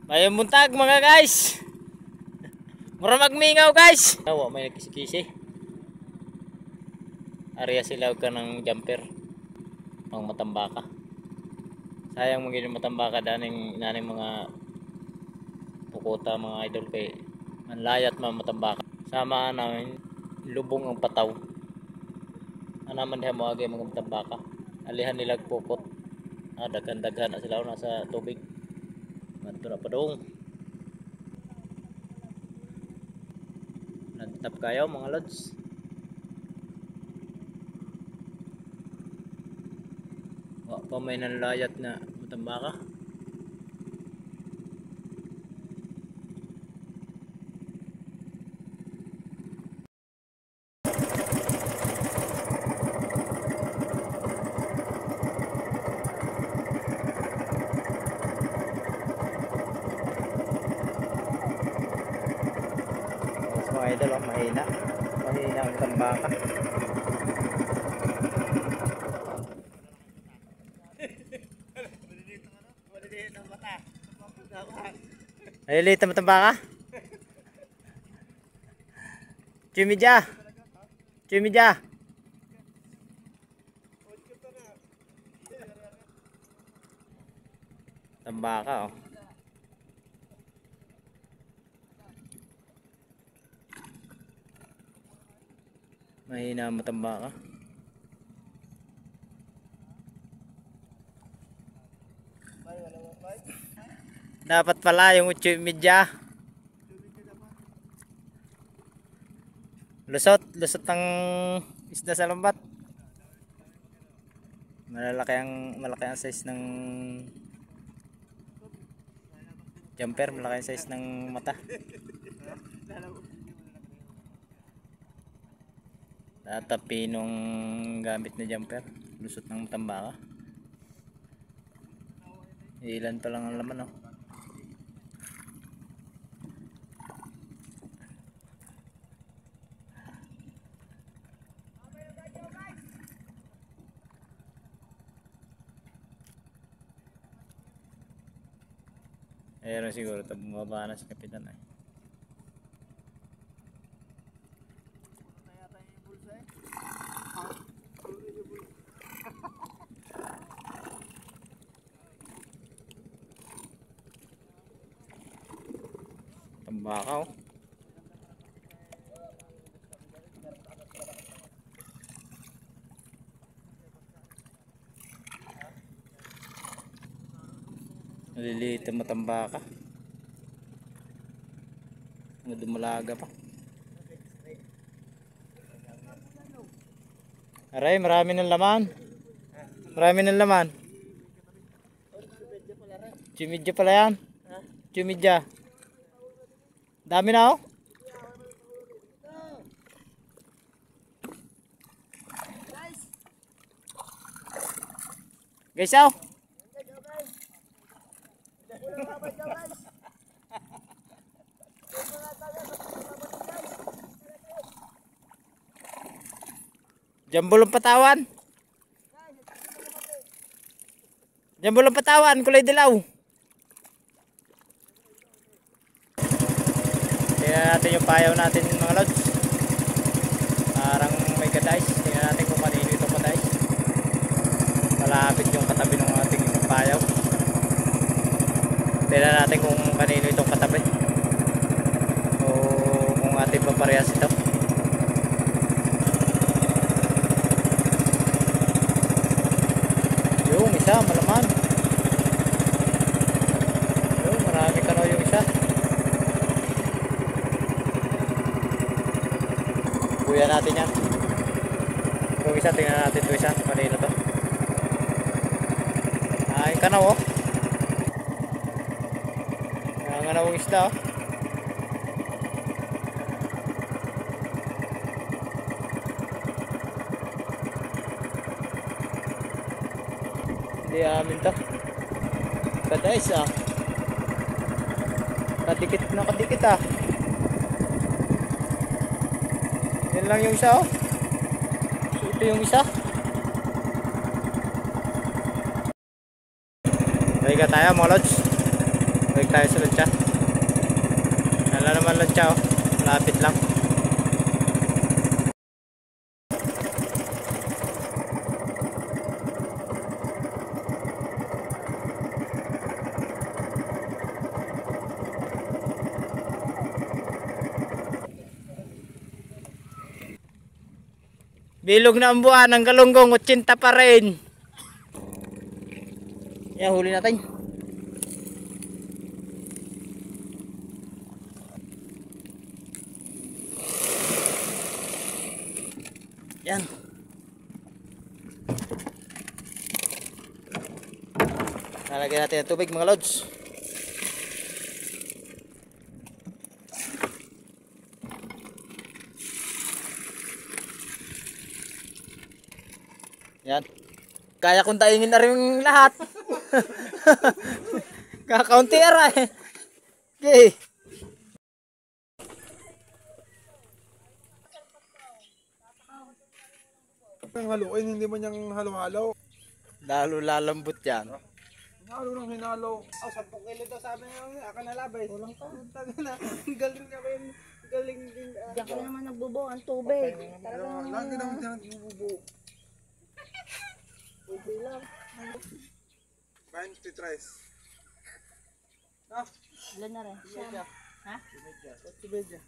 Mayong buntag mga guys. Mura magmingaw guys. Awa may nagkisi-kisi. Area sila ka ng jumper. Pang matambaka. Sayang magiging matambaka daning inaning mga pukuta mga idol kay manlayat matambaka. Sama namin lubong ang pataw. Anaman diha mo agi mga matambaka. Alihan nila pukot. Daghan-daghan na sila nasa tubig. Manto na padong. Nagtap kayo mga lods. Wa pa may nanlayat na matambaka. Mga idol, mahina ang tambaka. Ay, liit ang tambaka. Chimidya. Tambaka oh. Mahina ang matambaka. Dapat pala yung 8 media. Lusot ang isda sa lambat. Malaki ang size ng jumper, malaki ang size ng mata. Tatapi nung gamit na jumper, lusot ng matambaka. Ilan pa lang ang laman oh. Ayan siguro ito bumaba na si kapitan ay. Tambaka oh. Maliliit ang matambaka. Dumalaga pa. Aray, marami ng laman. Chimidya pala yan. Chimidya. Dami na oh. Guys oh. Jambulong patawan, kulay dilaw. Tingnan natin yung payaw natin mga lods. Parang may kadays. Tingnan natin kung kanino itong kadays. Malapit yung katabi ng ating payaw. Tingnan natin kung kanino itong katabi. O kung ating paparehas ito. Yung isa, malaman. Yung marami ka na yung isa. Kuya natin yan. Yung isa, tingnan natin ito isa. Kanino to? Ay, kanaw oh. Nanganawang isda oh. Hindi amin to. Kadays ah. Kadikit ah. Yan lang yung isa oh. So, ito yung isa. Balikan tayo mga lods. Balik tayo sa Lucha. Wala naman Lucha oh. Malapit lang. Bilog na ang buwan ng galunggong, 80 pa rin. Yan, huli natin. Yan. Lalagyan natin ang tubig mga lods. Yan. Kaya kong taingin na rin lahat. Kakaunti eh. Okay. Ang haluin, hindi mo niyang halo-halo. Lalo lalambot yan. Halo ng hinalo. 10 kilo daw sabi niya, akan nalabay. Walang pa. Galing niya kayo. Galing din. Diyan ka naman nagbubo ang tubig. Lagi naman siya nagbububo. Tubig lang. 23. Ilan na rin? Ha? 8:30.